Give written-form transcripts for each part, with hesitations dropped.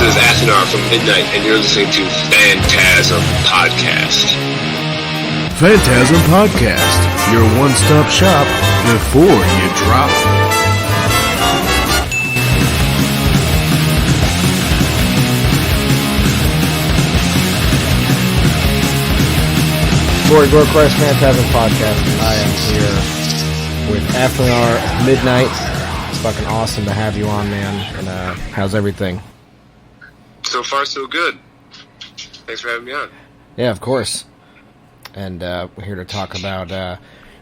is Athenar from Midnight, and you're listening to FANTASM Podcast. FANTASM Podcast, your one-stop shop before you drop. Gorechrist FANTASM Podcast. I am here with Athenar Midnight. It's fucking awesome to have you on, man. And how's everything? So far, so good. Thanks for having me on. Yeah, of course. And we're here to talk about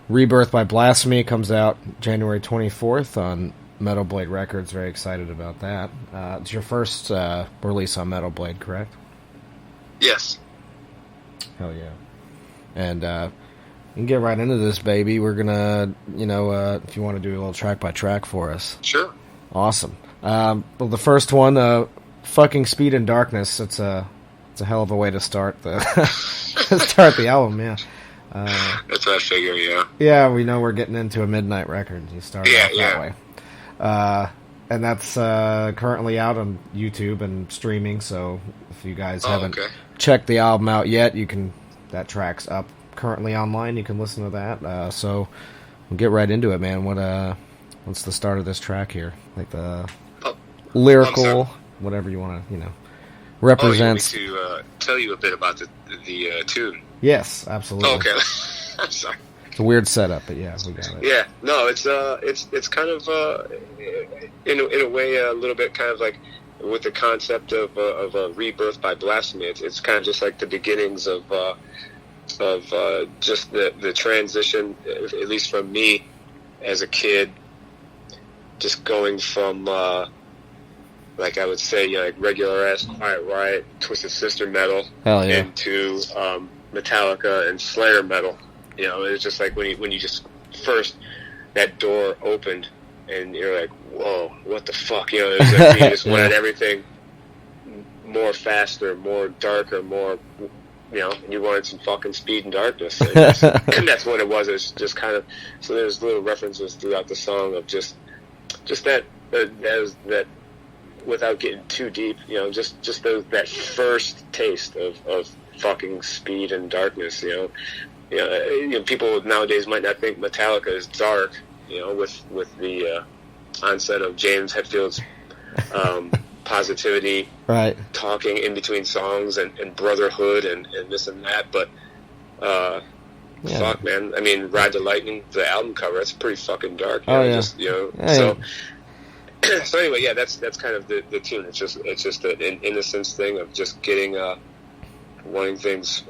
Rebirth by Blasphemy. It comes out January 24th on Metal Blade Records. Very excited about that. It's your first release on Metal Blade, correct? Yes. Hell yeah. And we can get right into this, baby. We're gonna, if you want to do a little track by track for us. Sure. Awesome. Well, the first one, fucking Speed and Darkness. It's a hell of a way to start the album. Yeah. That's what I figure. Yeah. Yeah, we know we're getting into a midnight record. You start off that way. And that's currently out on YouTube and streaming. So if you guys haven't checked the album out yet, that track's up currently online. You can listen to that. So we'll get right into it, man. What's the start of this track here? Like the lyrical, whatever you want to, represents. You want me to tell you a bit about the tune? Yes, absolutely. Oh, okay. I'm sorry. It's a weird setup, but yeah, we got it. Yeah, no, it's kind of in a way a little bit kind of like with the concept of a rebirth by blasphemy. It's kind of just like the beginnings of just the transition, at least from me as a kid, just going from like I would say, like regular ass Quiet Riot, Twisted Sister metal into Metallica and Slayer metal. It's just like when you just first that door opened and you're like, whoa, what the fuck? It was like you just wanted everything more faster, more darker, more. And you wanted some fucking speed and darkness. And that's what it was. It's just kind of, so there's little references throughout the song of just that without getting too deep, just that first taste of fucking speed and darkness, people nowadays might not think Metallica is dark, with the onset of James Hetfield's, positivity, right, talking in between songs and brotherhood and this and that, but fuck, man, I mean, Ride the Lightning, the album cover, that's pretty fucking dark. So anyway, yeah, that's kind of the tune. It's just an innocence thing of just getting wanting things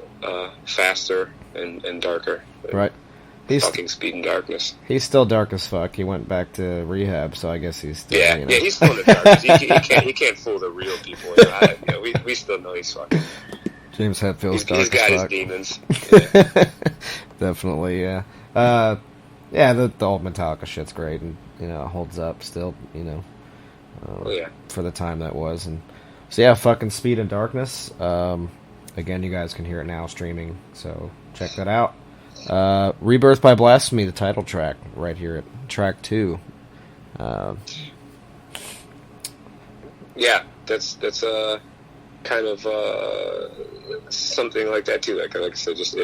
faster and darker. Right. He's fucking Speed and Darkness. He's still dark as fuck. He went back to rehab, so I guess he's still. Yeah, he's still in the darkness. He can't fool the real people. We still know he's fucking. James Hetfield's dark He's got as fuck. his demons. Yeah. Definitely, yeah. The old Metallica shit's great, and it holds up still. For the time that was, and so yeah, fucking Speed and Darkness. Again, you guys can hear it now streaming, so check that out. Rebirth by Blasphemy, the title track, right here at track 2. Yeah, that's kind of something like that too. Like I said, just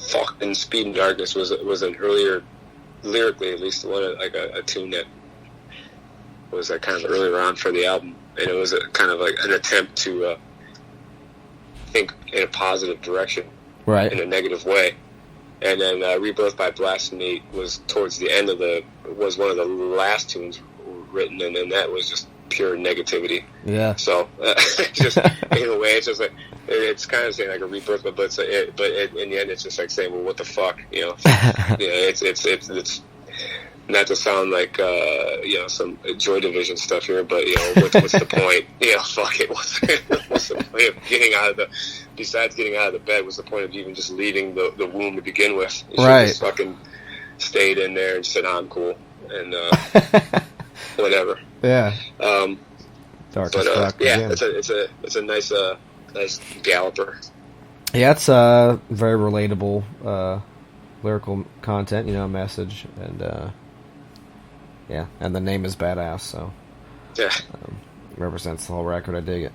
fucking Speed and Darkness was an earlier, lyrically at least, a tune that was kind of earlier on for the album, and it was a kind of like an attempt to think in a positive direction, right, in a negative way. And then Rebirth by Blasphemy was towards the end was one of the last tunes written, and then that was just pure negativity. Yeah. So just in a way, it's just like it's kind of saying like a rebirth, but in the end, it's just like saying, well, what the fuck, It's not to sound like some Joy Division stuff here, but what's the point? Fuck it. What's the point of getting out of besides getting out of the bed? What's the point of even just leaving the womb to begin with? You right. Just fucking stayed in there and said, I'm cool and whatever. Yeah. Dark as fuck. Yeah, it's a nice galloper. Yeah, it's very relatable lyrical content, message, and and the name is badass, so Yeah. Represents the whole record. I dig it.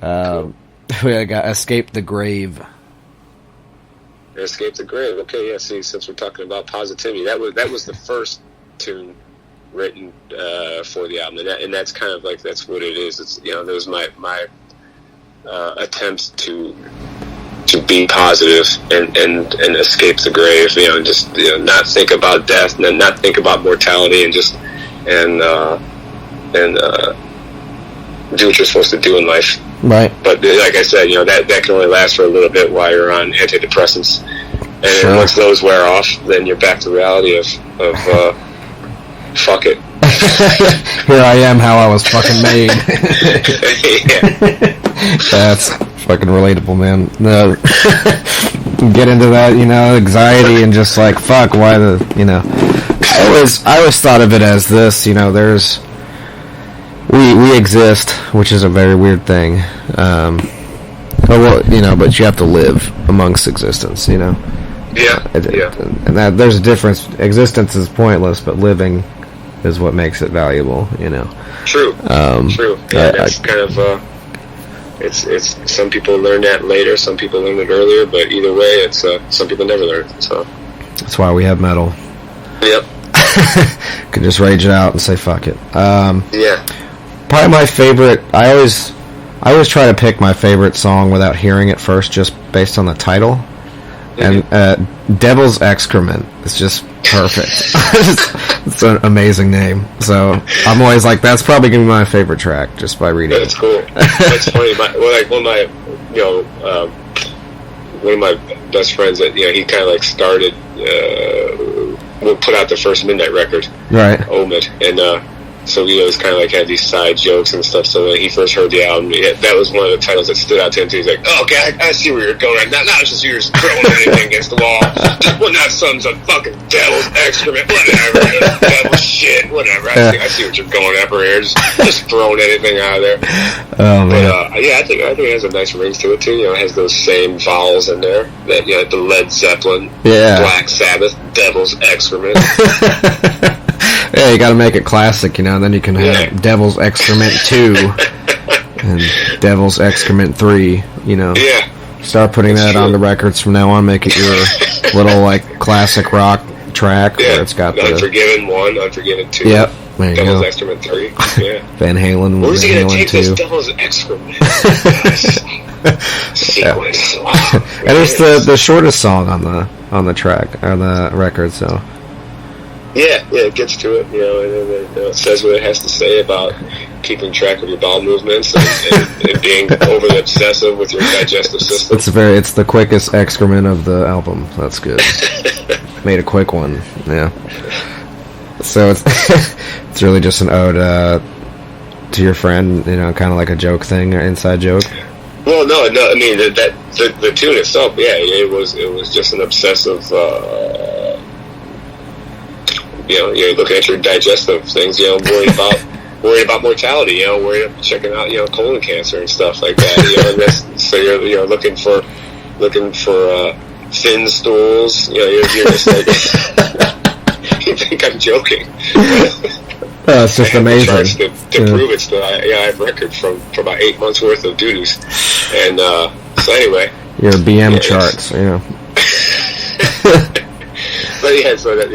Cool. We got Escape the Grave. Escape the Grave. Okay, yeah. See, since we're talking about positivity, that was the first tune written for the album, and that's kind of like that's what it is. It's that was my attempts to be positive and escape the grave. And just not think about death and not think about mortality, and just do what you're supposed to do in life. Right. But like I said, that can only last for a little bit while you're on antidepressants, and then once those wear off, then you're back to reality of fuck it. Here I am, how I was fucking made. That's fucking relatable, man. No, get into that, anxiety and just like fuck. Why I always thought of it as this. There's we exist, which is a very weird thing. But you have to live amongst existence. Yeah. And that there's a difference. Existence is pointless, but living is what makes it valuable. True. True. Yeah, that's kind of. It's some people learn that later, some people learn it earlier, but either way, it's some people never learn. So that's why we have metal. Yep. Could just rage it out and say fuck it. Yeah. Probably my favorite. I always try to pick my favorite song without hearing it first, just based on the title. Mm-hmm. And Devil's Excrement is just perfect. It's an amazing name. So I'm always like, that's probably gonna be my favorite track, just by reading it. That's cool. That's funny. One of my best friends that he kind of like started. We'll put out the first Midnight record, right? Omid, and so it's kind of like had these side jokes and stuff. So when he first heard the album, that was one of the titles that stood out to him. He's like, "Oh, okay, I see where you're going. Not just you're just throwing anything against the wall. Well, not some devil's excrement, whatever, devil shit, whatever. I see what you're going after here. Just throwing anything out of there." Oh man. But I think it has a nice ring to it too. It has those same vowels in there that the Led Zeppelin, Black Sabbath, Devil's Excrement. Yeah, you got to make it classic, and then you can have Devil's Excrement 2 and Devil's Excrement 3, Yeah. Start putting that on the records from now on, make it your little, classic rock track where it's got Unforgiven 1, Unforgiven 2. Yep. There you Devil's go. Excrement 3. Yeah. Van Halen. Where's he going to take 2. this Devil's Excrement? Sequence. And it's the shortest song on the track, on the record, so... Yeah, it gets to it, and it says what it has to say about keeping track of your bowel movements and being overly obsessive with your digestive system. It's the quickest excrement of the album. That's good. Made a quick one, yeah. So it's really just an ode to your friend, kind of like a joke thing, or inside joke. Well, no. I mean the tune itself, it was just an obsessive. You're looking at your digestive things, worried about mortality, worried about checking out, colon cancer and stuff like that, and so you're looking for thin stools, you're just like, you think I'm joking. It's just amazing. To prove it, so I have record from about 8 months worth of doo-doos, and so anyway. Your BM charts, But that's where it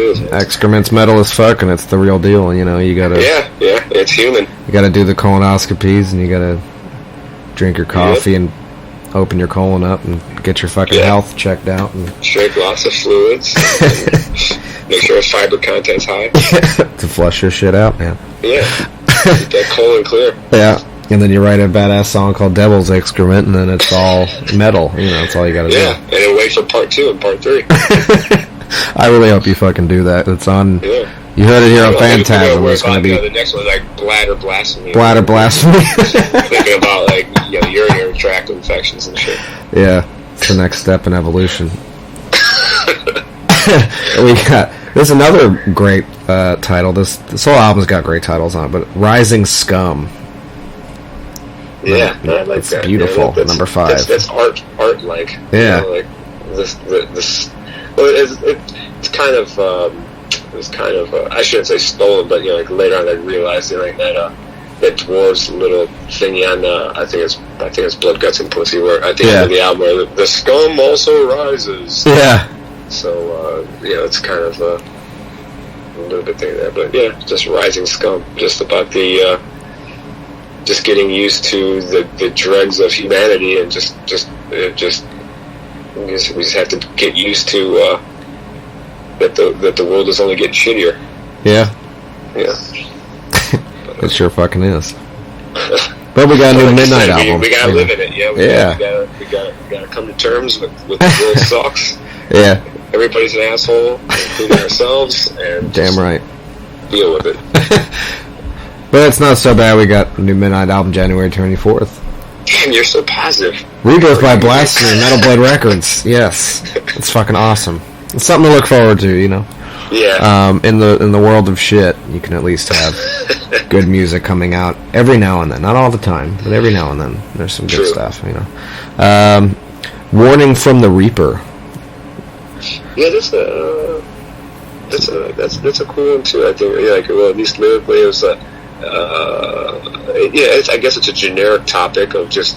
is. Excrement's metal as fuck, and it's the real deal. You gotta. Yeah, it's human. You gotta do the colonoscopies, and you gotta drink your coffee and open your colon up and get your fucking health checked out and drink lots of fluids. Make sure its fiber content's high to flush your shit out, man. Yeah, keep that colon clear. Yeah. And then you write a badass song called Devil's Excrement, and then it's all metal. That's all you gotta do. Yeah, and then wait for part 2 and part 3. I really hope you fucking do that. It's on... Yeah. You heard it here on Phantasm. It's going to be... the next one, Bladder Blasphemy. Bladder Blasphemy. Thinking about, urinary tract infections and shit. Yeah, it's the next step in evolution. There's another great title. This whole album's got great titles on it, but Rising Scum. Yeah, I like it's that. Beautiful. Yeah, number 5. That's art-like. Yeah. This. Well, it's kind of was kind of I shouldn't say stolen, but like later on I realized like that Dwarves little thingy on I think it's Blood, Guts, and Pussy, where at the end of the album where the scum also rises. Yeah. So it's kind of a little bit thing there, but just rising scum, just about the just getting used to the dregs of humanity, and we just have to get used to that the world is only getting shittier. Yeah. It sure fucking is. But we got a new Midnight album. We gotta live in it. We gotta come to terms with the world sucks. Yeah. Everybody's an asshole, including ourselves, and damn right. Deal with it. But it's not so bad. We got a new Midnight album January 24th. Damn, you're so positive. Rebirth by Blasphemy, Metal Blade Records. Yes, it's fucking awesome. It's something to look forward to, you know. Yeah. In the world of shit, you can at least have good music coming out every now and then. Not all the time, but every now and then. There's some good stuff, you know. Warning from the Reaper. Yeah, that's a cool one too. I think, at least lyrically, it was I guess it's a generic topic of just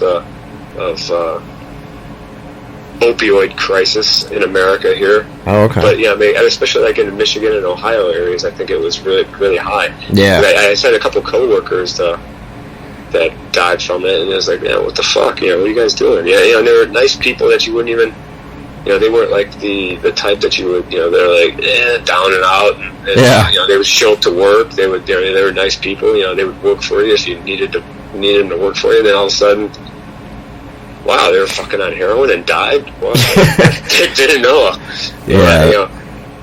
opioid crisis in America here. Oh, okay. But especially like in the Michigan and Ohio areas, I think it was really, really high. Yeah. I had a couple coworkers that died from it, and it was like, what the fuck? What are you guys doing? They were nice people that you wouldn't even. They weren't like the type that you would, they're like, down and out. And they would show up to work. They were nice people. They would work for you if you needed them to work for you. Then all of a sudden, wow, they were fucking on heroin and died? Well, I didn't know.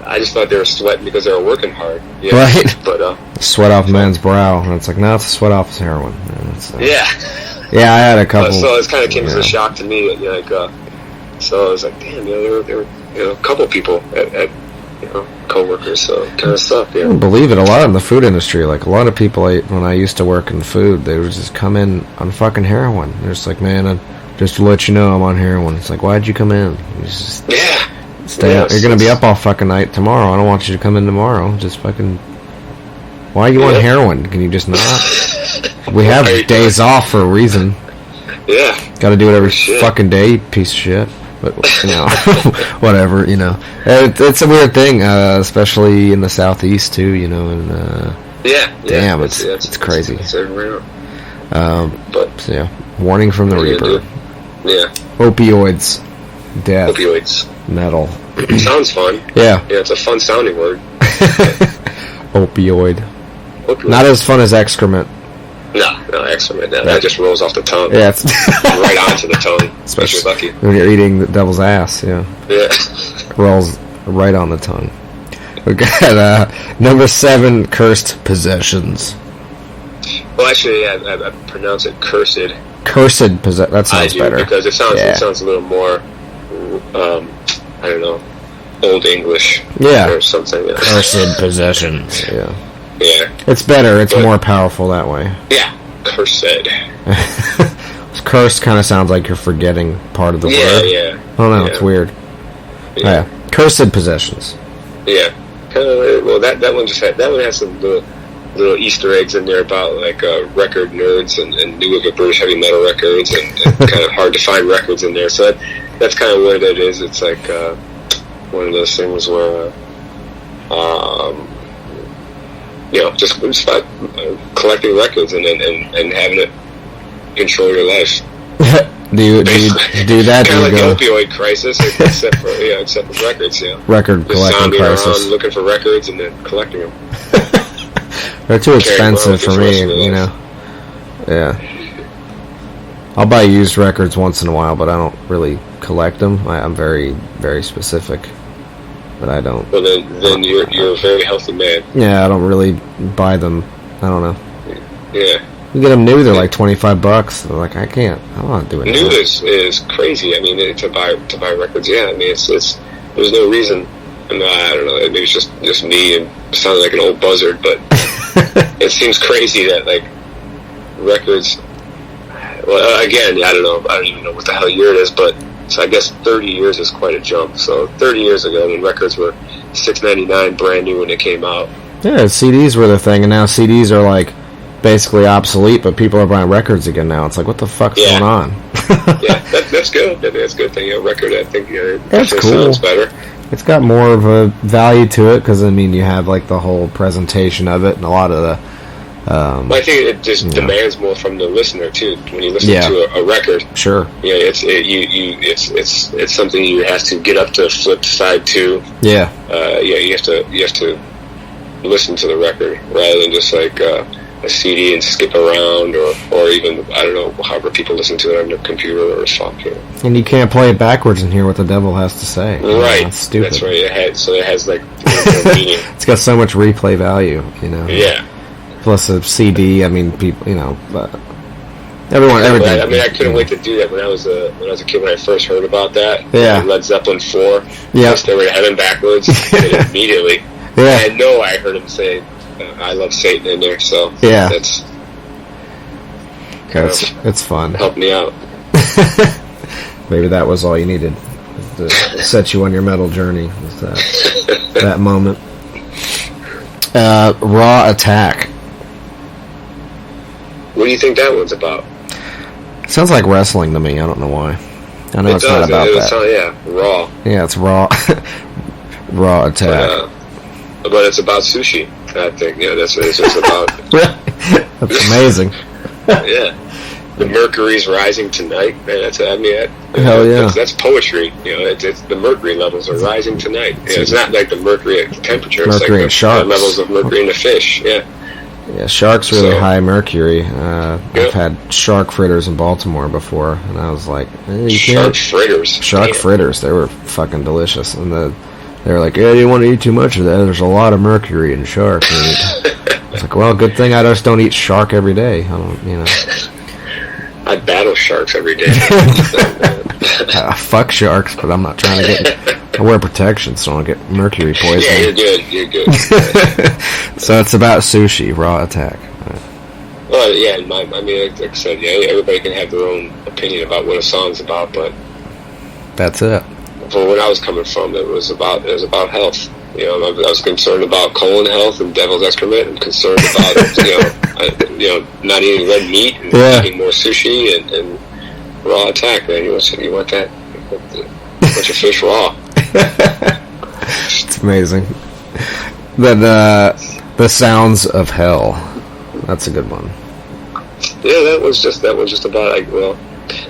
I just thought they were sweating because they were working hard. Right. But, sweat off a man's brow. And it's like, no, it's a sweat off his heroin. Yeah, I had a couple. So it kind of came as a shock to me. So I was like, damn, there were a couple people at co-workers, so it kind of sucked. I don't believe it. A lot in the food industry, like a lot of people, when I used to work in food, they would just come in on fucking heroin. They're just like, man, just to let you know, I'm on heroin. It's like, why'd you come in? You just stay out. You're gonna be up all fucking night tomorrow. I don't want you to come in tomorrow. Just fucking. Why are you on heroin? Can you just not? We have days off for a reason. Yeah. Got to do it every fucking day, you piece of shit. But, whatever, It's a weird thing, especially in the Southeast, too, and, damn, it's crazy. It's everywhere. Warning from the Reaper. Yeah. Opioids. Death. Opioids. Metal. Sounds fun. Yeah. Yeah, it's a fun sounding word. Opioid. Not as fun as excrement. No, excrement. That just rolls off the tongue. Yeah, it's right onto the tongue. Especially lucky when you're eating the devil's ass. Yeah. Rolls right on the tongue. We got number 7, Cursed Possessions. Well, actually, I pronounce it cursed. Cursed possession. That sounds better because it sounds a little more. I don't know, Old English. Yeah. Or something. Yeah. Cursed Possessions. Yeah. Yeah. It's better. It's more powerful that way. Yeah. Cursed. Cursed kind of sounds like you're forgetting part of the word. Yeah. I don't know. It's weird. Yeah. Cursed Possessions. Yeah. Well, that one has some little Easter eggs in there about like record nerds and new of British heavy metal records and kind of hard to find records in there. So that's kind of what it is. It's like one of those things where just about collecting records and having it control your life. do you do that? Kind of like the opioid crisis, except for records. Record collecting crisis. Around looking for records and then collecting them. They're too expensive for me, Yeah. I'll buy used records once in a while, but I don't really collect them. I'm very, very specific. But I don't. Well, then you're a very healthy man. Yeah, I don't really buy them. I don't know. Yeah. You get them new, they're like $25. They're like, I'm not doing new is crazy. I mean, to buy records. Yeah, I mean, it's there's no reason. And I don't know. Maybe it's just me and sounding like an old buzzard, but it seems crazy that like records. Well, again, I don't know. I don't even know what the hell year it is, but So I guess 30 years is quite a jump. So 30 years ago, when records were $6.99 brand new when they came out. Yeah, CDs were the thing, and now CDs are like basically obsolete, but people are buying records again now. It's like, what the fuck's going on? Yeah, that's good. That's a good thing. A record, I think, that's cool. Sounds better. It's got more of a value to it because, I mean, you have like the whole presentation of it and a lot of the. I think it just demands more from the listener too. When you listen to a record, sure, it's something you have to get up to flip side to. Yeah, you have to listen to the record rather than just like a CD and skip around, or even, I don't know, however people listen to it on their computer or something. And you can't play it backwards and hear what the devil has to say. Right, that's stupid. That's right. It has like meaning. It's got so much replay value, Yeah. Plus a CD, I mean, people, everyone, everything. I mean, I couldn't wait to do that when I was a kid. When I first heard about that, Led Zeppelin 4, they were heaven backwards, and immediately, I know I heard him say, "I love Satan" in there, so it's fun. Help me out. Maybe that was all you needed to set you on your metal journey. Was that moment? Raw Attack. What do you think that one's about? Sounds like wrestling to me. I don't know why. I know it's not about that. Raw. Yeah, it's Raw. Raw Attack. But it's about sushi, I think. Yeah, that's what it's about. That's amazing. Yeah. The mercury's rising tonight. Man, hell yeah. That's poetry. It's the mercury levels are rising tonight. It's not like the mercury temperature. Mercury it's like the levels of mercury in the fish. Yeah. Yeah, shark's really high mercury. I've had shark fritters in Baltimore before, and I was like, you can't. Shark fritters. They were fucking delicious. And they were like, yeah, you want to eat too much of that. There's a lot of mercury in shark meat. I was like, well, good thing I just don't eat shark every day. I don't, I battle sharks every day. Fuck sharks, but I'm not trying to get. I wear protection so I don't get mercury poisoning. Yeah, you're good. So it's about sushi, Raw Attack. Well, yeah, like I said, everybody can have their own opinion about what a song's about, but that's it. For what I was coming from, it was about health. I was concerned about colon health and devil's excrement. I'm concerned about not eating red meat and eating more sushi and Raw Attack. Man, you want that? Want your fish raw? It's amazing. Then the Sounds of Hell. That's a good one. Yeah, that was just about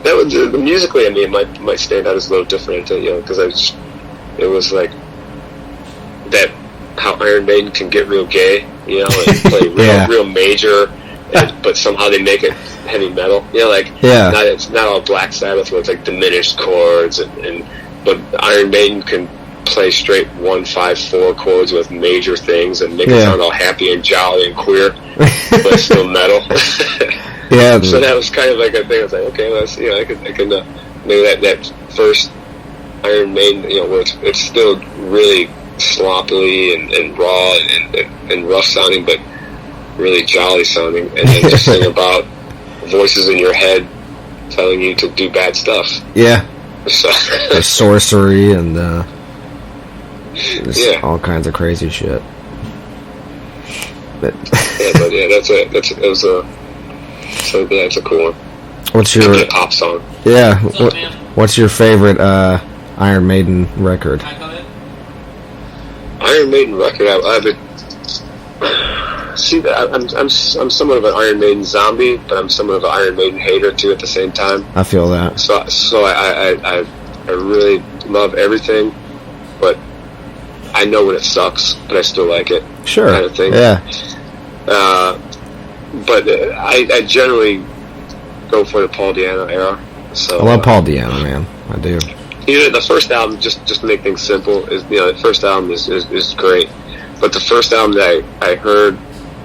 that was musically. I mean, it might stand out as a little different, because it was like that how Iron Maiden can get real gay, and play real major, but somehow they make it heavy metal. It's not all Black Sabbath where it's like diminished chords but Iron Maiden can play straight 1-5-4 chords with major things and make it sound all happy and jolly and queer, but still metal. So that was kind of like a thing. I was like, okay, I can maybe that first Iron Maiden, where it's still really sloppily and raw and rough sounding, but really jolly sounding, and then just sing about voices in your head telling you to do bad stuff. Yeah. So there's sorcery and all kinds of crazy shit. That's a cool one. What's your pop song? Yeah. What's your favorite Iron Maiden record? Iron Maiden record. I'm somewhat of an Iron Maiden zombie, but I'm somewhat of an Iron Maiden hater too at the same time. I feel that. So I really love everything, but I know when it sucks, but I still like it. Sure. Kind of thing. Yeah. But I generally go for the Paul Di'Anno era. So I love Paul Di'Anno, man. I do. The first album, just to make things simple, is the first album is great, but the first album that I heard,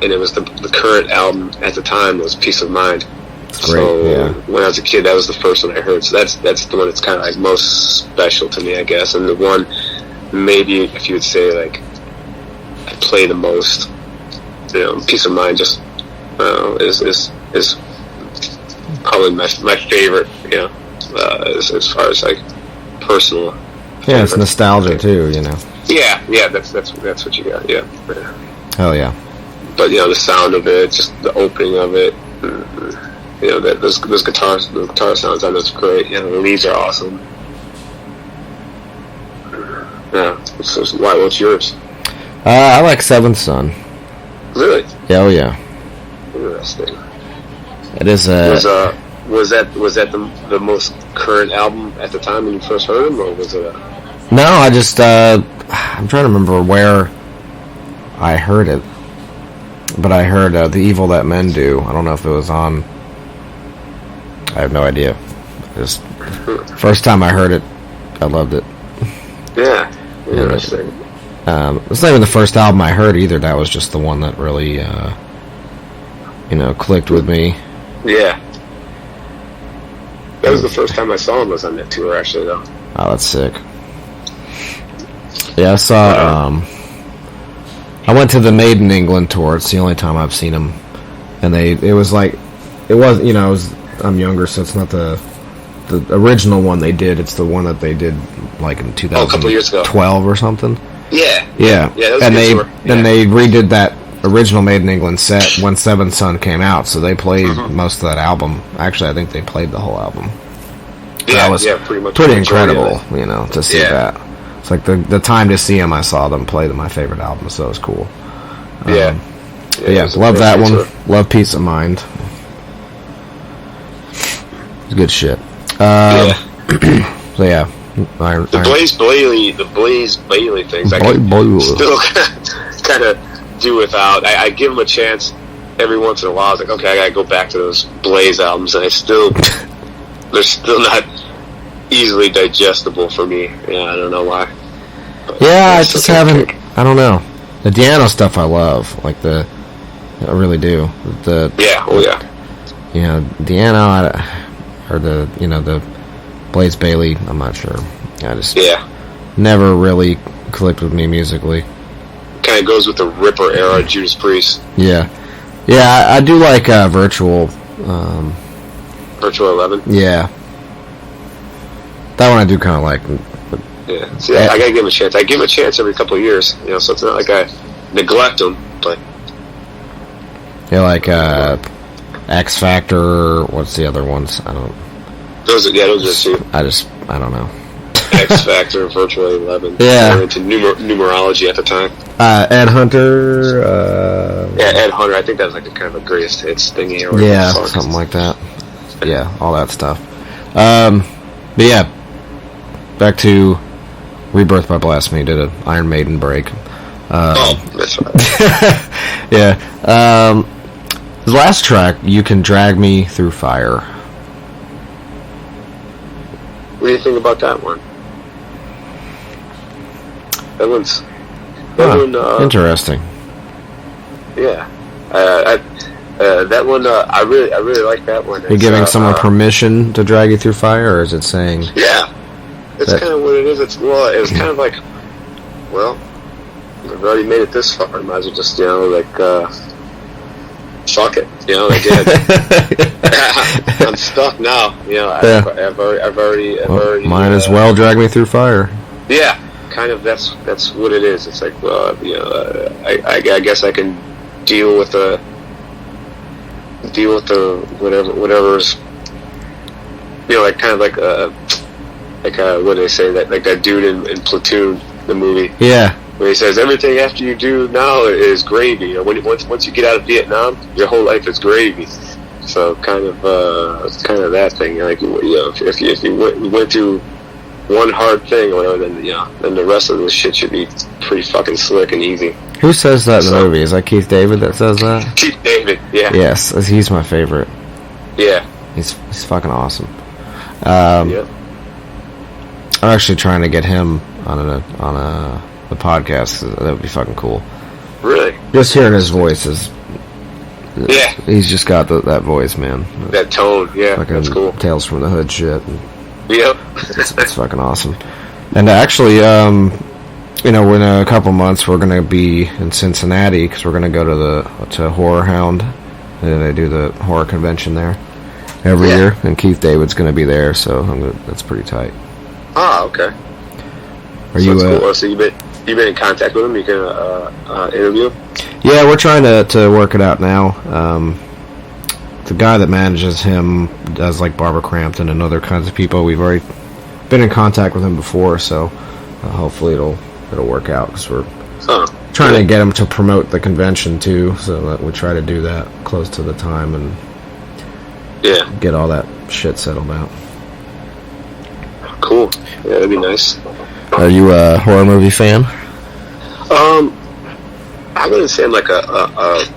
and it was the current album at the time, was Peace of Mind. It's great. So when I was a kid, that was the first one I heard. So that's the one that's kind of like most special to me, I guess, and the one maybe if you would say like I play the most. Peace of Mind just is probably my favorite. As far as like personal. Yeah, it's nostalgia too, you know. Yeah, that's what you got. Yeah. Hell yeah. But the sound of it, just the opening of it, those guitar sounds, I know it's great. The leads are awesome. Yeah. So what's yours? I like Seventh Son. Really? Yeah, oh yeah. Interesting. It is was that the most current album at the time when you first heard him, or was it No, I just I'm trying to remember where I heard it. But I heard The Evil That Men Do. I don't know if it was on. I have no idea. Just first time I heard it, I loved it. Yeah. Interesting. It's not even the first album I heard either. That was just the one that really clicked with me. Yeah. That was the first time I saw him was on that tour, actually, though. Oh, that's sick. Yeah, I saw, I went to the Maiden England tour. It's the only time I've seen them. And I'm younger, so it's not the original one they did. It's the one that they did, like, in 2012 a couple years ago. Or something. Yeah. Yeah. That was and a good tour. then they redid that original Maiden England set when Seventh Son came out, so they played most of that album. Actually, I think they played the whole album. Yeah, that was pretty much pretty incredible, to see that. It's like the time to see them, I saw them play my favorite album, so it was cool. Yeah, love that one. Tour. Love Peace of Mind. It's good shit. So yeah. The Blaze Bayley things I can still kind of do without. I give them a chance every once in a while. I was like, okay, I gotta go back to those Blaze albums, and they're still not easily digestible for me. Yeah, I don't know why. But I just haven't. I don't know. The Diano stuff I love, I really do. Diano, or the Blaze Bayley, I'm not sure. I just never really clicked with me musically. Kind of goes with the Ripper era, Judas Priest. Yeah, I do like Virtual. Virtual 11. Yeah, that one I do kind of like. Yeah, see, I gotta give him a chance. I give him a chance every couple of years, so it's not like I neglect him, but like X Factor. What's the other ones? I don't. Those are two. I don't know. X Factor, Virtual 11. Yeah. Into numerology at the time. Ed Hunter. Ed Hunter. I think that was like the kind of a greatest hits thingy. Or something like that. Yeah, all that stuff. But yeah, back to Rebirth by Blasphemy. Did an Iron Maiden break. That's right. Yeah. The last track, You Can Drag Me Through Fire. What do you think about that one? That one. Interesting. Yeah. That one. I really like that one. Are you giving someone permission to drag you through fire, or is it saying? Yeah. That's kind of what it is. It was kind of like, well, I've already made it this far. I might as well just, fuck it. I'm stuck now. I've already. Might as well drag me through fire. Yeah, kind of. That's what it is. It's like, well, I guess I can deal with the whatever's, like kind of like what do they say, that like that dude in Platoon, the movie. Yeah. Where he says everything after you do now is gravy. Once you get out of Vietnam, your whole life is gravy. So kind of that thing. Like if you went through one hard thing or whatever, then the rest of the shit should be pretty fucking slick and easy. Who says that in the movie? Is that Keith David that says that? Keith David, yeah. Yes, he's my favorite. Yeah. He's fucking awesome. I'm actually trying to get him on the podcast. That would be fucking cool. Really? Just hearing his voice is. Yeah. He's just got that voice, man. That tone, yeah. Fucking that's cool. Tales from the Hood shit. Yep. It's fucking awesome. And actually, in a couple months we're gonna be in Cincinnati because we're gonna go to Horror Hound. They do the horror convention there every year, and Keith David's gonna be there, so that's pretty tight. Ah, okay. Are you? Cool. So you've been in contact with him? You can interview him? Yeah, we're trying to work it out now. The guy that manages him does like Barbara Crampton and other kinds of people. We've already been in contact with him before, so hopefully it'll work out, because we're trying to get him to promote the convention too, so that we try to do that close to the time and get all that shit settled out. Cool. Yeah, that'd be nice. Are you a horror movie fan? I wouldn't say I'm like a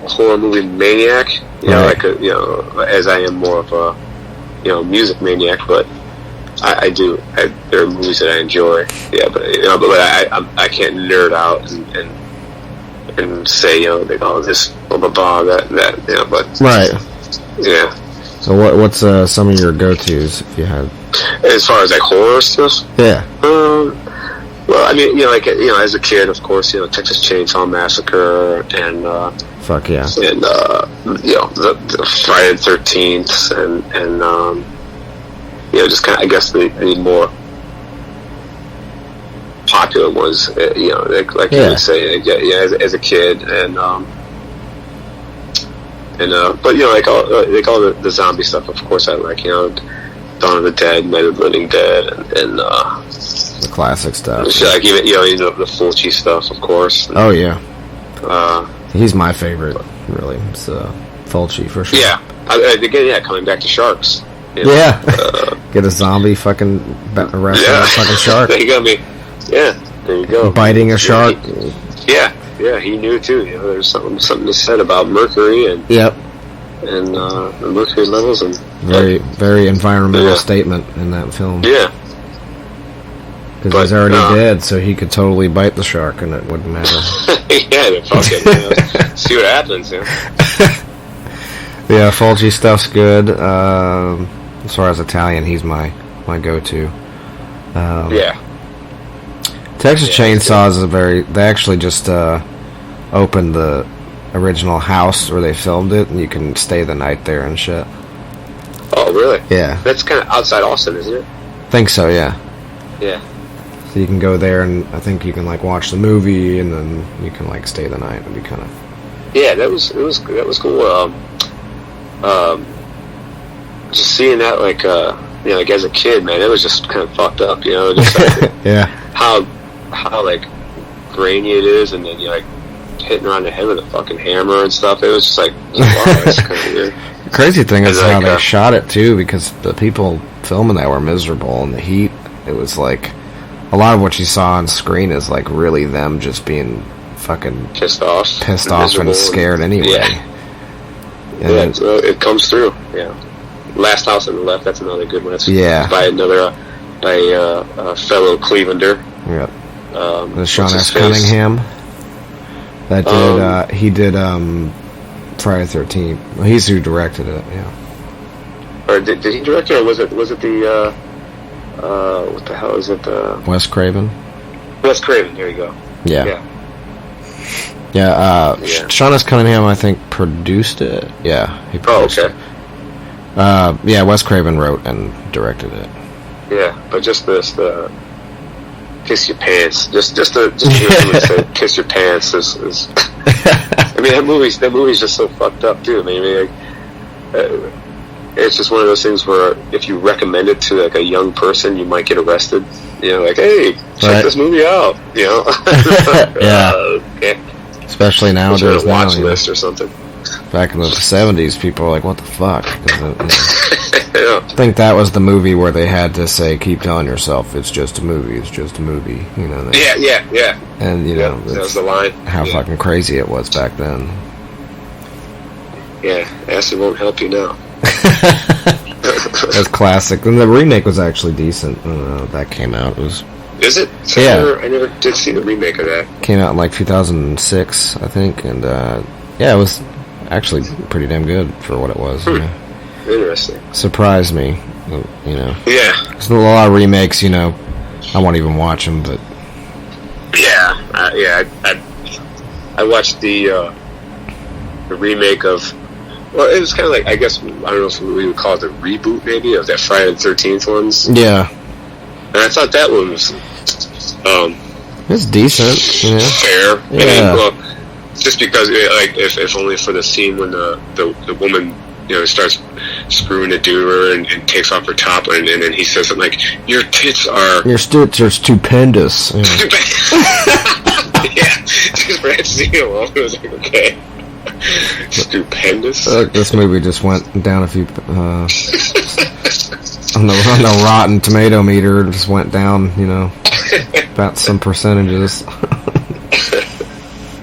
horror movie maniac, as I am more of a music maniac, but I do. There are movies that I enjoy. Yeah, but I can't nerd out and say this blah blah blah that but right. Yeah. So what's some of your go-tos if you had? As far as like horror stuff? Yeah. Well, I mean, as a kid, of course, Texas Chainsaw Massacre and fuck yeah, and the Friday the 13th and just kind of, I guess the more popular ones, you would say, as a kid, and but like all the zombie stuff, of course, I like, Dawn of the Dead, Night of the Living Dead, and the classic stuff. Like even the Fulci stuff, of course. Oh yeah. He's my favorite, really. It's Fulci for sure. Yeah. Again, coming back to sharks. Yeah. Get a zombie fucking arresting a fucking shark. There you go, me. Yeah. There you go. Biting a shark. Yeah. Yeah. He knew too. There's something to said about mercury and. Yep. And the mercury levels and. Very, very environmental statement in that film. Yeah. Because he's already dead, so he could totally bite the shark and it wouldn't matter. Yeah, fuck it. See what happens. Yeah, Fulci stuff's good. As far as Italian, he's my go-to. Texas Chainsaw is they actually just opened the original house where they filmed it, and you can stay the night there and shit. Oh, really? Yeah. That's kind of outside Austin, isn't it? Think so, yeah. Yeah. So you can go there, and I think you can like watch the movie, and then you can like stay the night. It'd be kind of. Yeah, that was cool. Just seeing that, like as a kid, man, it was just kind of fucked up, just like, yeah. How like grainy it is, and then like hitting around the head with a fucking hammer and stuff. It was just like, wow, that's kind of weird. The crazy thing is how they shot it too, because the people filming that were miserable in the heat. It was like a lot of what you saw on screen is like really them just being fucking pissed off and scared anyway. Yeah, it comes through. Yeah. Last House on the Left. That's another good one. That's by a fellow Clevelander. Yep. Sean S. Cunningham. That did. He did Friday the 13th. Well, he's who directed it. Yeah. Or did he direct it, or was it the what the hell is it? Wes Craven. Wes Craven. There you go. Yeah. Sean S. Cunningham, I think, produced it. Yeah, he produced it. Yeah, Wes Craven wrote and directed it. Yeah, but just the kiss your pants. Just to hear somebody say kiss your pants is I mean, that movie's just so fucked up too. I mean, it's just one of those things where if you recommend it to like a young person, you might get arrested. Like, hey, check this movie out. Yeah. Okay. Especially nowadays. Watch list or something. Back in the 70s, people were like, what the fuck? I think that was the movie where they had to say, keep telling yourself, it's just a movie, it's just a movie. Yeah. And, that was the line. How fucking crazy it was back then. Yeah, acid won't help you now. That's classic. And the remake was actually decent. That came out. Is it? So yeah. I never did see the remake of that. Came out in like 2006, I think. And, it was actually pretty damn good for what it was. Interesting. Surprised me, Yeah. There's a lot of remakes, I won't even watch them, but... Yeah. I watched the remake of... Well, it was kind of like, I guess, I don't know if we would call it the reboot, maybe, of that Friday the 13th ones. Yeah. And I thought that one was it's decent, you know? fair. Yeah. I mean, well, just because, like, if only for the scene when the woman, you know, starts screwing the dude and takes off her top, and then he says something like, "Your tits are stupendous." Yeah, yeah, just for that scene alone, it was like, okay, stupendous. This movie just went down a few on the Rotten Tomato meter. It just went down, you know, about some percentages.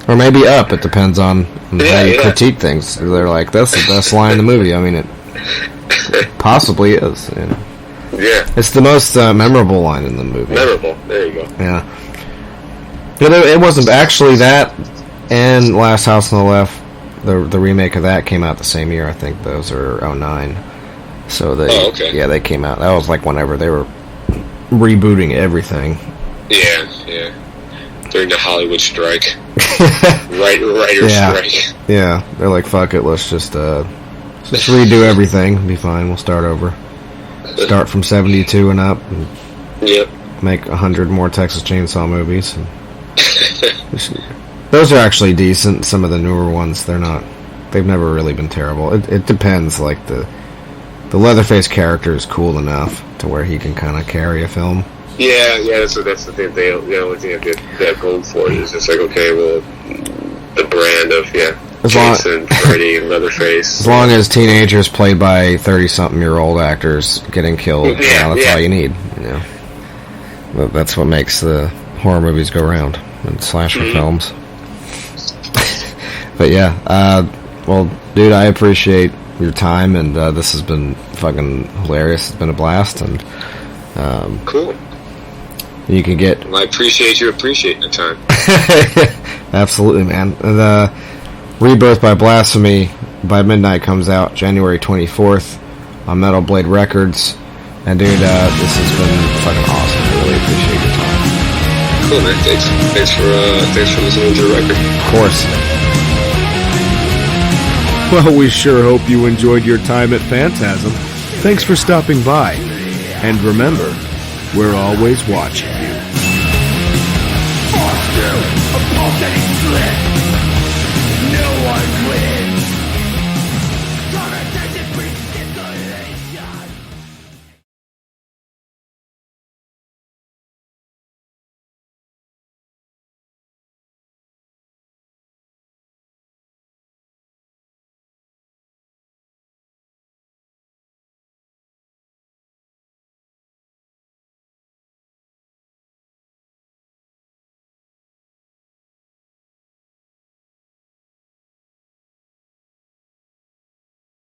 Or maybe up. It depends on how you critique things. They're like, that's the best line in the movie. I mean, it possibly is. You know. Yeah. It's the most memorable line in the movie. Memorable. There you go. Yeah. It wasn't actually that, and Last House on the Left. The remake of that came out the same year. I think those are 2009. So they came out. That was like whenever they were rebooting everything. Yeah. During the Hollywood strike. Writer strike. Yeah, they're like, fuck it, let's just redo everything. It'll be fine, we'll start over. Start from 72 and up. And make 100 more Texas Chainsaw movies. Those are actually decent. Some of the newer ones, they've never really been terrible. It depends, like the Leatherface character is cool enough to where he can kind of carry a film. Yeah, that's the thing. The only thing they're going for is just like, okay, well, the brand of Jason, Freddy, and Leatherface. As long as teenagers played by 30-something-year-old actors getting killed, that's all you need. You know, that's what makes the horror movies go round and slasher films. But yeah, well, dude, I appreciate your time, and this has been fucking hilarious. It's been a blast, and cool. You can get. Well, I appreciate you appreciating the time. Absolutely, man. The Rebirth by Blasphemy by Midnight comes out January 24th on Metal Blade Records. And dude, this has been fucking awesome. I really appreciate your time. Cool, man. Thanks for listening to the record. Of course. Well, we sure hope you enjoyed your time at Phantasm. Thanks for stopping by. And remember, we're always watching you.